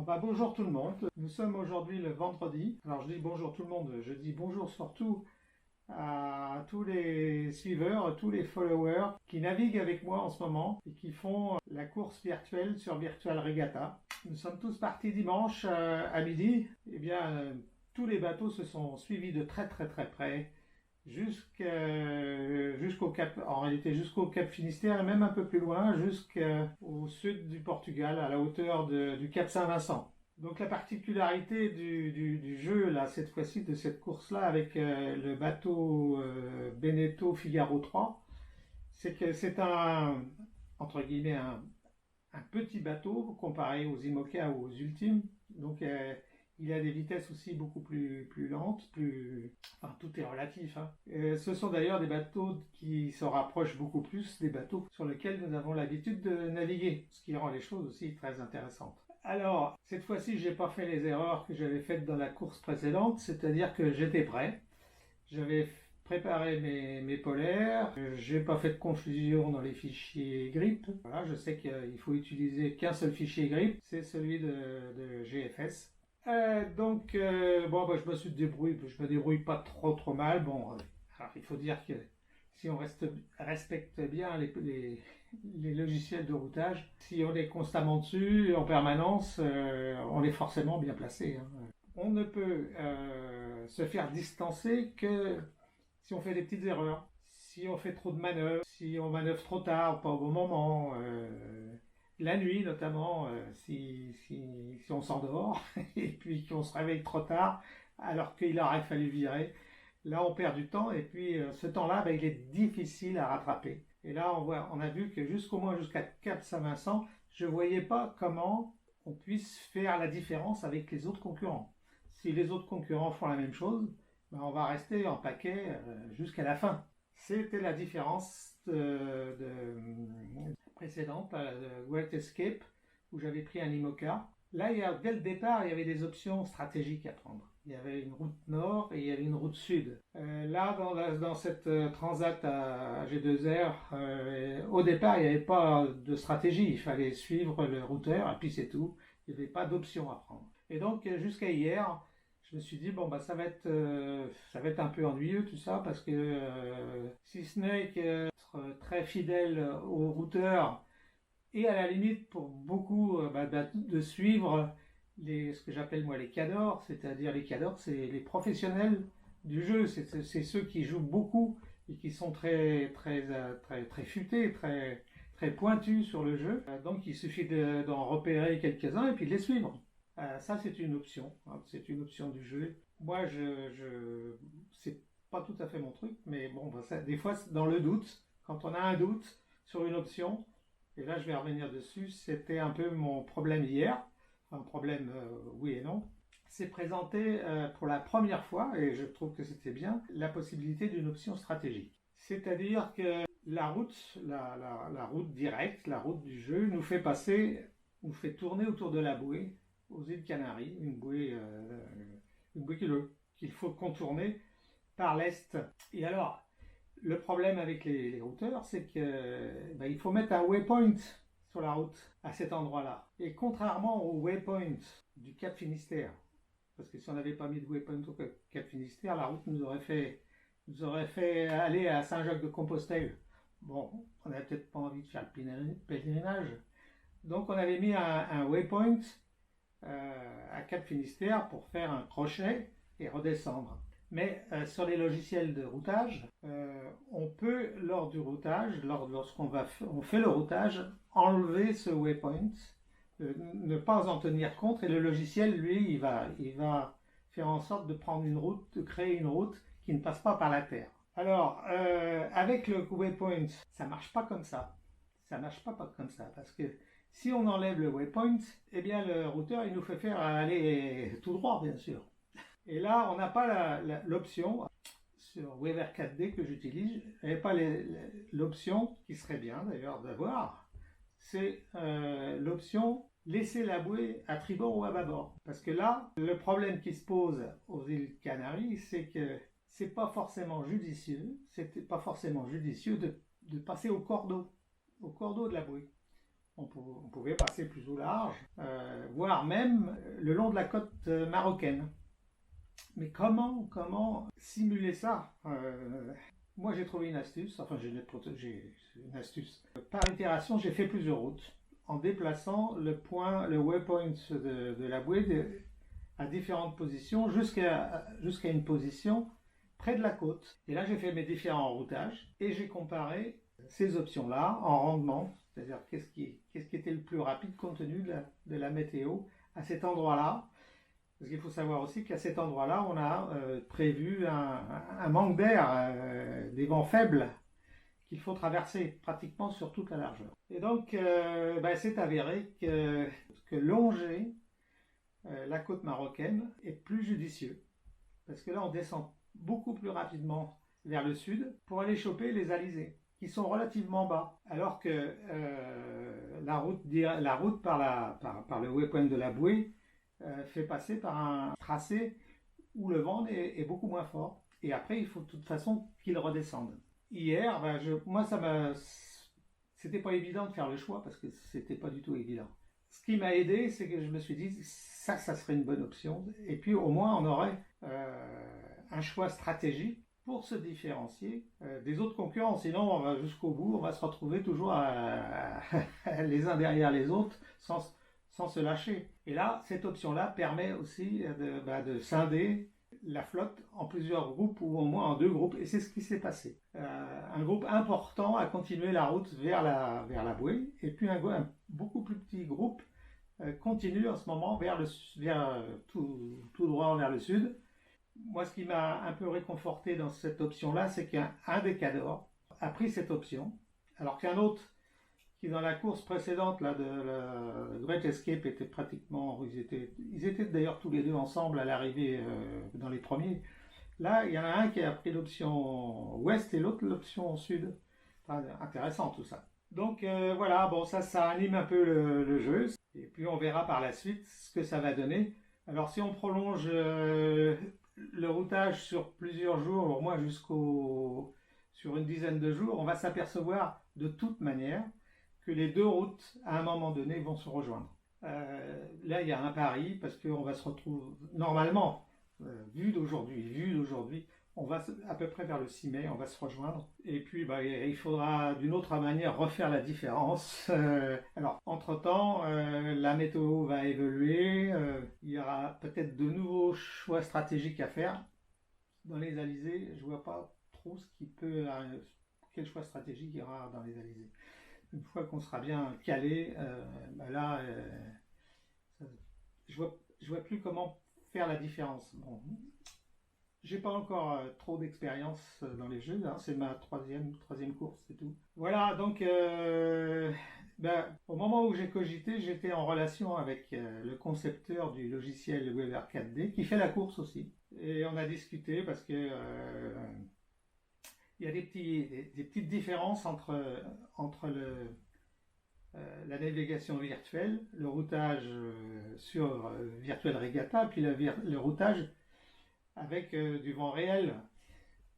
Bon bah bonjour tout le monde, nous sommes aujourd'hui le vendredi. Alors je dis bonjour tout le monde, je dis bonjour surtout à tous les suiveurs, tous les followers qui naviguent avec moi en ce moment et qui font la course virtuelle sur Virtual Regatta. Nous sommes tous partis dimanche à midi. Eh bien, tous les bateaux se sont suivis de très très très près jusqu'au Cap, en réalité jusqu'au Cap Finistère et même un peu plus loin, jusqu'au sud du Portugal, à la hauteur du Cap Saint-Vincent. Donc la particularité du jeu, là, cette fois-ci, de cette course-là, avec le bateau Beneteau Figaro 3, c'est que c'est entre guillemets, un petit bateau comparé aux IMOCA ou aux Ultimes. Donc il a des vitesses aussi beaucoup plus lentes, enfin tout est relatif. Hein. Ce sont d'ailleurs des bateaux qui se rapprochent beaucoup plus des bateaux sur lesquels nous avons l'habitude de naviguer, ce qui rend les choses aussi très intéressantes. Alors, cette fois-ci, je n'ai pas fait les erreurs que j'avais faites dans la course précédente, c'est-à-dire que j'étais prêt. J'avais préparé mes polaires, j'ai pas fait de confusion dans les fichiers grip. Voilà, je sais qu'il faut utiliser qu'un seul fichier grip, c'est celui de GFS. Bon, bah, je me débrouille pas trop mal. Bon, alors, il faut dire que si on respecte bien les logiciels de routage, si on est constamment dessus en permanence, on est forcément bien placé. Hein. On ne peut se faire distancer que si on fait des petites erreurs, si on fait trop de manœuvres, si on manœuvre trop tard, pas au bon moment, la nuit notamment, si on s'endort et puis qu'on se réveille trop tard alors qu'il aurait fallu virer, là on perd du temps et puis ce temps-là, il est difficile à rattraper. Et là on a vu que jusqu'au moins jusqu'à Cap Saint-Vincent, je ne voyais pas comment on puisse faire la différence avec les autres concurrents. Si les autres concurrents font la même chose, on va rester en paquet jusqu'à la fin. C'était la différence précédente, de Great Escape, où j'avais pris un IMOCA. Là, dès le départ, il y avait des options stratégiques à prendre. Il y avait une route nord et il y avait une route sud. Là, dans cette transat à G2R, au départ, il n'y avait pas de stratégie. Il fallait suivre le routeur et puis c'est tout. Il n'y avait pas d'option à prendre. Et donc, jusqu'à hier, je me suis dit, bon, ça va être un peu ennuyeux tout ça, parce que si ce n'est qu'être très fidèle au routeur, et à la limite pour beaucoup de suivre ce que j'appelle moi les cadors, c'est-à-dire les cadors, c'est les professionnels du jeu, c'est ceux qui jouent beaucoup et qui sont très futés, très pointus sur le jeu. Donc il suffit d'en repérer quelques-uns et puis de les suivre. Ça c'est une option, hein, c'est une option du jeu. Moi c'est pas tout à fait mon truc, mais bon, des fois dans le doute, quand on a un doute sur une option, et là je vais revenir dessus, c'était un peu mon problème hier, enfin problème oui et non, c'est présenté pour la première fois, et je trouve que c'était bien, la possibilité d'une option stratégique. C'est-à-dire que la route directe, la route du jeu, nous fait tourner autour de la bouée aux îles Canaries, une bouée qu'il faut contourner par l'est. Et alors, le problème avec les routeurs, c'est qu'il faut mettre un waypoint sur la route à cet endroit-là. Et contrairement au waypoint du Cap Finistère, parce que si on n'avait pas mis de waypoint au Cap Finistère, la route nous aurait fait aller à Saint-Jacques-de-Compostelle. Bon, on n'avait peut-être pas envie de faire le pèlerinage. Donc on avait mis un waypoint à Cap Finistère pour faire un crochet et redescendre. Mais sur les logiciels de routage, on peut, lors du routage, lorsqu'on fait le routage, enlever ce waypoint, ne pas en tenir compte, et le logiciel, lui, il va faire en sorte de créer une route qui ne passe pas par la terre. Alors, avec le waypoint, ça marche pas comme ça. Ça marche pas comme ça, parce que si on enlève le waypoint, eh bien le routeur, il nous fait faire aller tout droit, bien sûr. Et là, on n'a pas l'option, sur Weaver 4D que j'utilise, il n'y a pas l'option, qui serait bien d'ailleurs d'avoir, c'est l'option laisser la bouée à tribord ou à bâbord. Parce que là, le problème qui se pose aux îles Canaries, c'est que c'est pas forcément judicieux de passer au cordeau de la bouée. On pouvait passer plus au large, voire même le long de la côte marocaine. Mais comment simuler ça? Moi, j'ai trouvé une astuce, enfin, j'ai une astuce. Par itération, j'ai fait plusieurs routes en déplaçant le waypoint de la bouée à différentes positions jusqu'à une position près de la côte. Et là, j'ai fait mes différents routages et j'ai comparé ces options-là en rendement, c'est-à-dire qu'est-ce qui était le plus rapide compte tenu de la météo à cet endroit-là. Parce qu'il faut savoir aussi qu'à cet endroit-là, on a prévu un manque d'air, des vents faibles qu'il faut traverser pratiquement sur toute la largeur. Et donc, c'est avéré que longer la côte marocaine est plus judicieux. Parce que là, on descend beaucoup plus rapidement vers le sud pour aller choper les alizés, qui sont relativement bas. Alors que la route par le waypoint de la bouée fait passer par un tracé où le vent est beaucoup moins fort. Et après, il faut de toute façon qu'il redescende. Hier, c'était pas évident de faire le choix parce que c'était pas du tout évident. Ce qui m'a aidé, c'est que je me suis dit, ça serait une bonne option. Et puis au moins, on aurait un choix stratégique pour se différencier des autres concurrents. Sinon, on va jusqu'au bout, on va se retrouver toujours les uns derrière les autres sans se lâcher. Et là, cette option-là permet aussi de scinder la flotte en plusieurs groupes ou au moins en 2 groupes. Et c'est ce qui s'est passé. Un groupe important a continué la route vers la bouée. Et puis un beaucoup plus petit groupe continue en ce moment tout droit vers le sud. Moi, ce qui m'a un peu réconforté dans cette option-là, c'est qu'un des cadors a pris cette option, alors qu'un autre qui dans la course précédente là, de la Great Escape était pratiquement, ils étaient d'ailleurs tous les deux ensemble à l'arrivée dans les premiers. Là, il y en a un qui a pris l'option ouest et l'autre l'option sud. Enfin, intéressant tout ça. Donc voilà, bon ça anime un peu le jeu. Et puis on verra par la suite ce que ça va donner. Alors si on prolonge le routage sur plusieurs jours, au moins sur une dizaine de jours, on va s'apercevoir de toute manière que les 2 routes, à un moment donné, vont se rejoindre. Là, il y a un pari, parce qu'on va se retrouver, normalement, vu d'aujourd'hui, on va à peu près vers le 6 mai, on va se rejoindre. Et puis, il faudra d'une autre manière refaire la différence. Alors, entre-temps, la météo va évoluer. Il y aura peut-être de nouveaux choix stratégiques à faire. Dans les alizés, je ne vois pas trop quel choix stratégique il y aura dans les alizés. Une fois qu'on sera bien calé, je vois plus comment faire la différence. Bon, j'ai pas encore trop d'expérience dans les jeux, hein, c'est ma troisième course, c'est tout. Voilà, donc au moment où j'ai cogité, j'étais en relation avec le concepteur du logiciel Weaver 4D qui fait la course aussi. Et on a discuté parce que il y a des petites différences entre la navigation virtuelle, le routage sur Virtual Regatta, puis le routage avec du vent réel.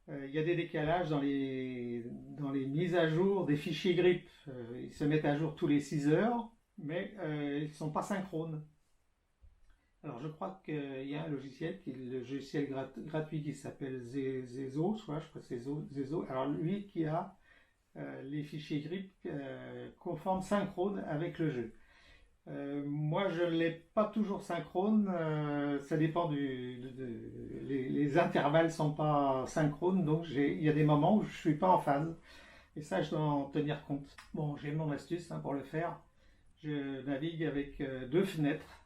Il y a des décalages dans les mises à jour des fichiers GRIP. Ils se mettent à jour tous les 6 heures, mais ils ne sont pas synchrones. Alors je crois qu'il y a un logiciel, le logiciel gratuit qui s'appelle Zezo, je crois que c'est Zezo. Alors lui qui a les fichiers GRIP conformes synchrones avec le jeu. Moi je ne l'ai pas toujours synchrone, ça dépend les intervalles ne sont pas synchrones, donc il y a des moments où je ne suis pas en phase. Et ça, je dois en tenir compte. Bon, j'ai mon astuce pour le faire. Je navigue avec 2 fenêtres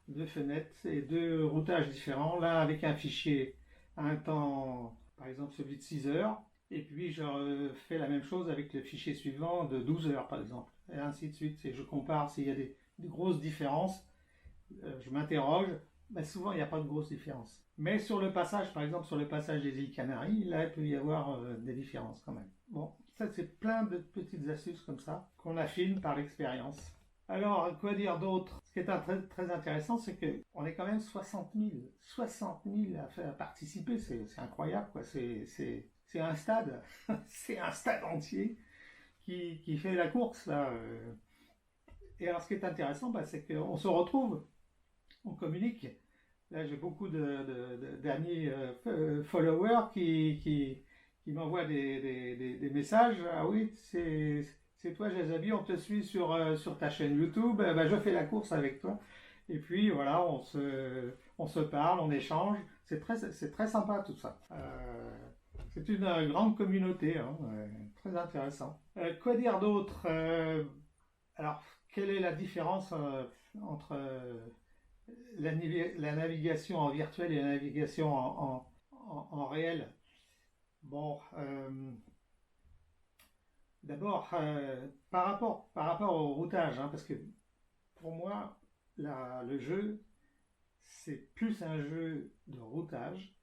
et 2 routages différents. L'un avec un fichier à un temps, par exemple celui de 6 heures. Et puis je fais la même chose avec le fichier suivant de 12 heures, par exemple. Et ainsi de suite. Et je compare s'il y a des grosses différences. Je m'interroge. Mais souvent, il n'y a pas de grosses différences. Mais sur le passage, par exemple, sur le passage des îles Canaries, là, il peut y avoir des différences quand même. Bon, ça, c'est plein de petites astuces comme ça qu'on affine par l'expérience. Alors, quoi dire d'autre? Ce qui est très, très intéressant, c'est qu'on est quand même 60 000 à participer. C'est incroyable, quoi. C'est un stade. C'est un stade entier qui fait la course, là. Et alors ce qui est intéressant, c'est qu'on se retrouve, on communique. Là, j'ai beaucoup d'amis followers qui m'envoient des messages. Ah oui, c'est toi, Jazabi, on te suit sur ta chaîne YouTube. Je fais la course avec toi. Et puis voilà, on se parle, on échange. C'est très sympa tout ça. C'est une grande communauté, hein, très intéressant. Quoi dire d'autre? Alors, quelle est la différence entre la navigation en virtuel et la navigation en réel? Bon, d'abord, par rapport au routage, hein, parce que pour moi, le jeu, c'est plus un jeu de routage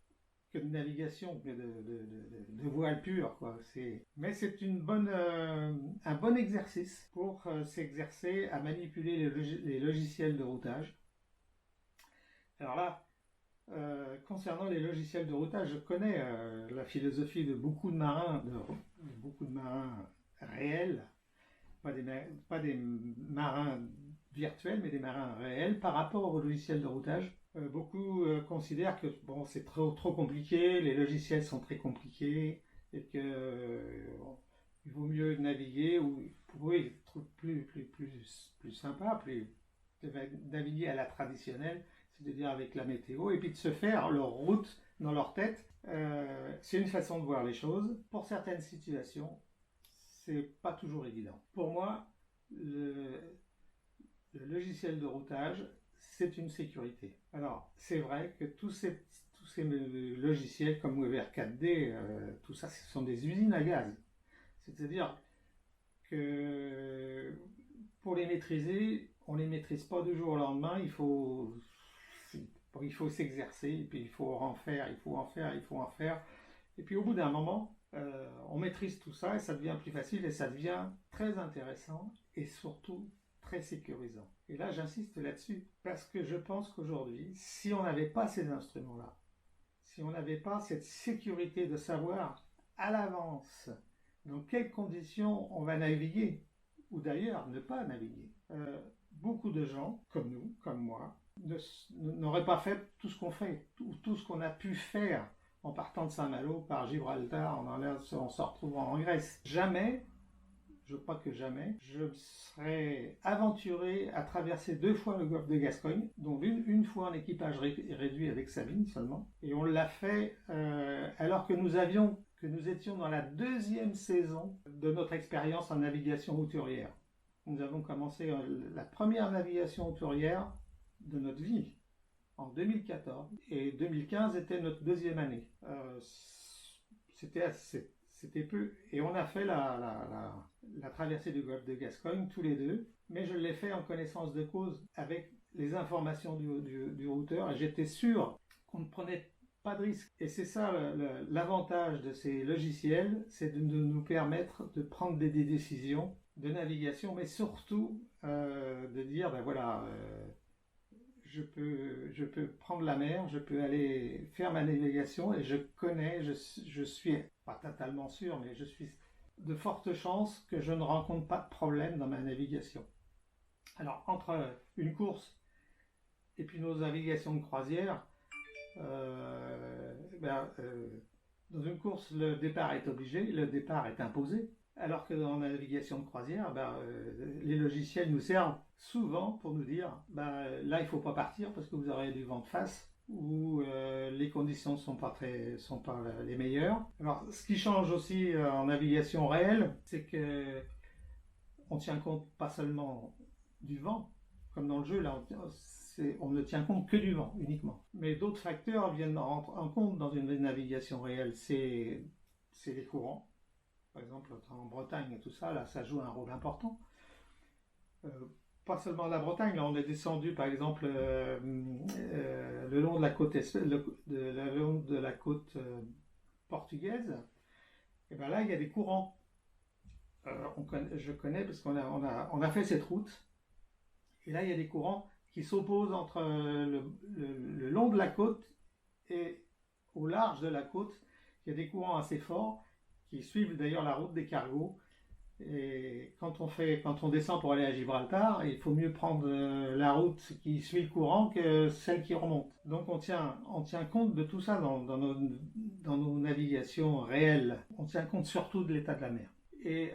que de navigation, que de voile pure, quoi. Mais c'est un bon exercice pour s'exercer à manipuler les logiciels de routage. Alors là, concernant les logiciels de routage, je connais la philosophie de beaucoup de marins, réels, pas des marins virtuels, mais des marins réels par rapport aux logiciels de routage. Beaucoup considèrent que bon, c'est trop compliqué, les logiciels sont très compliqués et que il vaut mieux naviguer ou oui, plus sympa, de naviguer à la traditionnelle, c'est-à-dire avec la météo, et puis de se faire leur route dans leur tête. C'est une façon de voir les choses. Pour certaines situations, c'est pas toujours évident. Pour moi, le logiciel de routage, c'est une sécurité. Alors, c'est vrai que tous ces logiciels comme Weber 4D, tout ça, ce sont des usines à gaz. C'est-à-dire que pour les maîtriser, on ne les maîtrise pas du jour au lendemain, il faut s'exercer, et puis il faut en faire, il faut en faire, il faut en faire. Et puis au bout d'un moment, on maîtrise tout ça et ça devient plus facile et ça devient très intéressant et surtout très sécurisant. Et là, j'insiste là-dessus parce que je pense qu'aujourd'hui, si on n'avait pas ces instruments-là, si on n'avait pas cette sécurité de savoir à l'avance dans quelles conditions on va naviguer, ou d'ailleurs ne pas naviguer, beaucoup de gens, comme nous, comme moi, n'auraient pas fait tout ce qu'on fait, tout ce qu'on a pu faire en partant de Saint-Malo par Gibraltar, en se retrouvant en Grèce. Jamais, je crois que jamais, je me serais aventuré à traverser 2 fois le golfe de Gascogne, dont une fois en équipage réduit avec Sabine seulement. Et on l'a fait alors que nous étions dans la 2e saison de notre expérience en navigation hauturière. Nous avons commencé la première navigation hauturière de notre vie en 2014 et 2015 était notre 2e année. C'était peu et on a fait la traversée du golfe de Gascogne tous les deux, mais je l'ai fait en connaissance de cause avec les informations du routeur et j'étais sûr qu'on ne prenait pas de risque. Et c'est ça l'avantage de ces logiciels, c'est de nous permettre de prendre des décisions de navigation, mais surtout de dire je peux prendre la mer, je peux aller faire ma navigation et je suis pas totalement sûr, mais je suis de fortes chances que je ne rencontre pas de problème dans ma navigation. Alors, entre une course et puis nos navigations de croisière, dans une course, le départ est obligé, le départ est imposé. Alors que dans la navigation de croisière, les logiciels nous servent souvent pour nous dire là il ne faut pas partir parce que vous aurez du vent de face ou les conditions ne sont pas les meilleures. Alors ce qui change aussi en navigation réelle, c'est que on tient compte pas seulement du vent, comme dans le jeu là, on ne tient compte que du vent uniquement. Mais d'autres facteurs viennent en compte dans une navigation réelle, c'est les courants. Par exemple, en Bretagne et tout ça, là, ça joue un rôle important. Pas seulement la Bretagne, là, on est descendu, par exemple, le long de la côte, portugaise. Et bien là, il y a des courants. Je connais parce qu'on a fait cette route. Et là, il y a des courants qui s'opposent entre le long de la côte et au large de la côte. Il y a des courants assez forts qui suivent d'ailleurs la route des cargos Et quand on descend pour aller à Gibraltar, il faut mieux prendre la route qui suit le courant que celle qui remonte. Donc on tient compte de tout ça dans nos navigations réelles. On tient compte surtout de l'état de la mer. Et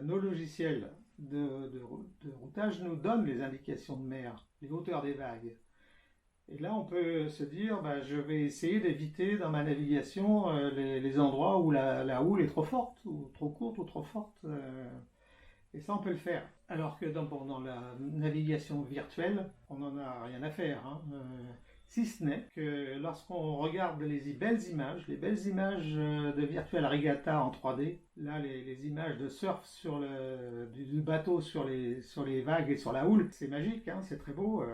nos logiciels de routage nous donnent les indications de mer, les hauteurs des vagues. Et là, on peut se dire, bah, je vais essayer d'éviter dans ma navigation les endroits où la houle est trop forte, ou trop courte, ou trop forte. Et ça, on peut le faire. Alors que dans la navigation virtuelle, on n'en a rien à faire. Hein. Si ce n'est que lorsqu'on regarde les belles images de Virtual Regatta en 3D, là, les images de surf du bateau sur les vagues et sur la houle, c'est magique, hein, c'est très beau.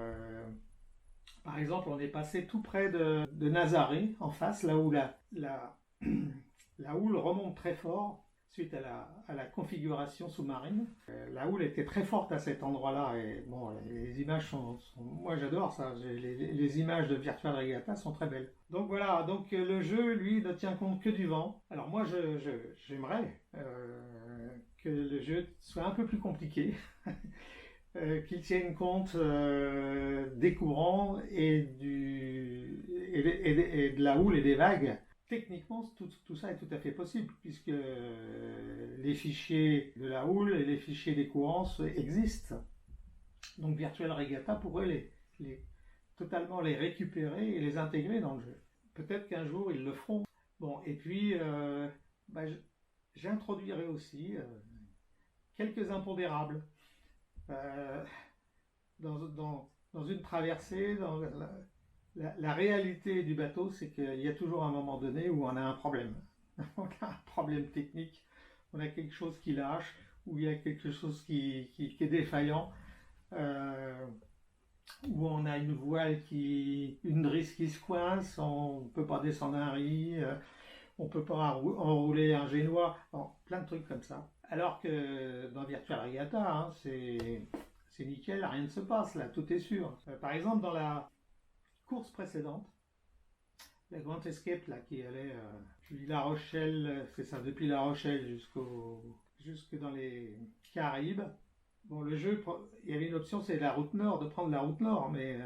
Par exemple, on est passé tout près de Nazaré, en face, là où la houle remonte très fort suite à la configuration sous-marine. La houle était très forte à cet endroit-là, et bon, les images moi j'adore ça, les images de Virtual Regatta sont très belles. Donc voilà, donc le jeu, lui, ne tient compte que du vent. Alors moi, j'aimerais que le jeu soit un peu plus compliqué. Qu'ils tiennent compte des courants et de la houle et des vagues. Techniquement, tout ça est tout à fait possible, puisque les fichiers de la houle et les fichiers des courants existent. Donc Virtual Regatta pourrait totalement les récupérer et les intégrer dans le jeu. Peut-être qu'un jour, ils le feront. Bon, et puis, j'introduirai aussi quelques impondérables. Dans une traversée, la réalité du bateau, c'est qu'il y a toujours un moment donné où on a un problème. On a un problème technique, on a quelque chose qui lâche, ou il y a quelque chose qui est défaillant, où on a une voile une drisse qui se coince, on ne peut pas descendre un riz, on ne peut pas enrouler un génois, bon, plein de trucs comme ça. Alors que dans Virtual Regatta, hein, c'est nickel, rien ne se passe là, tout est sûr. Par exemple, dans la course précédente, la Grand Escape là, qui allait depuis La Rochelle, c'est ça, depuis La Rochelle jusque dans les Caraïbes. Bon, le jeu, il y avait une option, c'est la route nord, de prendre la route nord, mais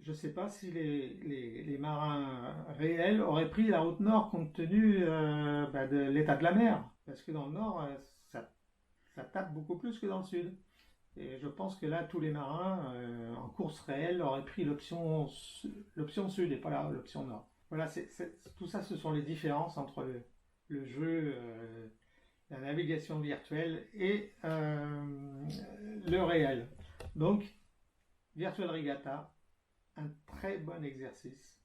je ne sais pas si les marins réels auraient pris la route nord compte tenu de l'état de la mer. Parce que dans le nord, ça tape beaucoup plus que dans le sud. Et je pense que là, tous les marins en course réelle auraient pris l'option sud et pas l'option nord. Voilà, tout ça, ce sont les différences entre le jeu, la navigation virtuelle et le réel. Donc, Virtual Regatta, un très bon exercice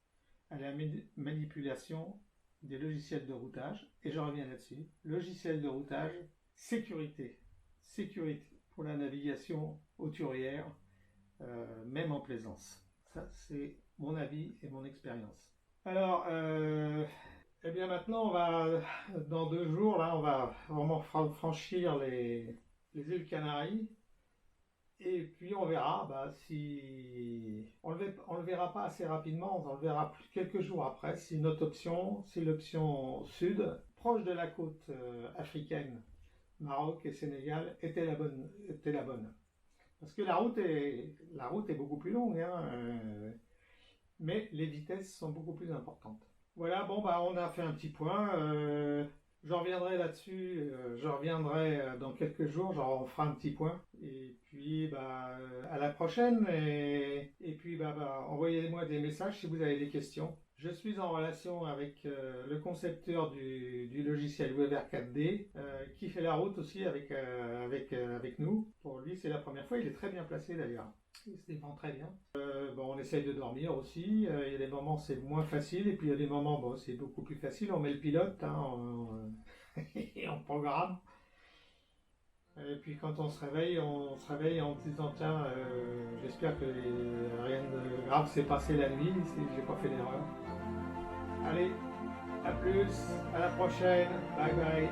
à la manipulation des logiciels de routage, et je reviens là-dessus. Logiciel de routage, sécurité pour la navigation hauturière, même en plaisance. Ça, c'est mon avis et mon expérience. Alors, eh bien maintenant, dans 2 jours, là, on va vraiment franchir les îles Canaries. Et puis on verra si on le verra pas assez rapidement, on le verra quelques jours après si notre option, c'est l'option sud, proche de la côte africaine, Maroc et Sénégal, était la bonne. Parce que la route est beaucoup plus longue, hein, mais les vitesses sont beaucoup plus importantes. Voilà, bon on a fait un petit point. Je reviendrai là-dessus, je reviendrai dans quelques jours, genre on fera un petit point. Et puis à la prochaine, et puis envoyez-moi des messages si vous avez des questions. Je suis en relation avec le concepteur du logiciel Weber 4D qui fait la route aussi avec nous. Pour lui, c'est la première fois, il est très bien placé d'ailleurs. Il se défend très bien. On essaye de dormir aussi. Il y a des moments c'est moins facile et puis il y a des moments c'est beaucoup plus facile. On met le pilote et on programme. Et puis quand on se réveille en se disant tiens, j'espère que rien de grave s'est passé la nuit, si j'ai pas fait d'erreur. Allez, à plus, à la prochaine, bye bye.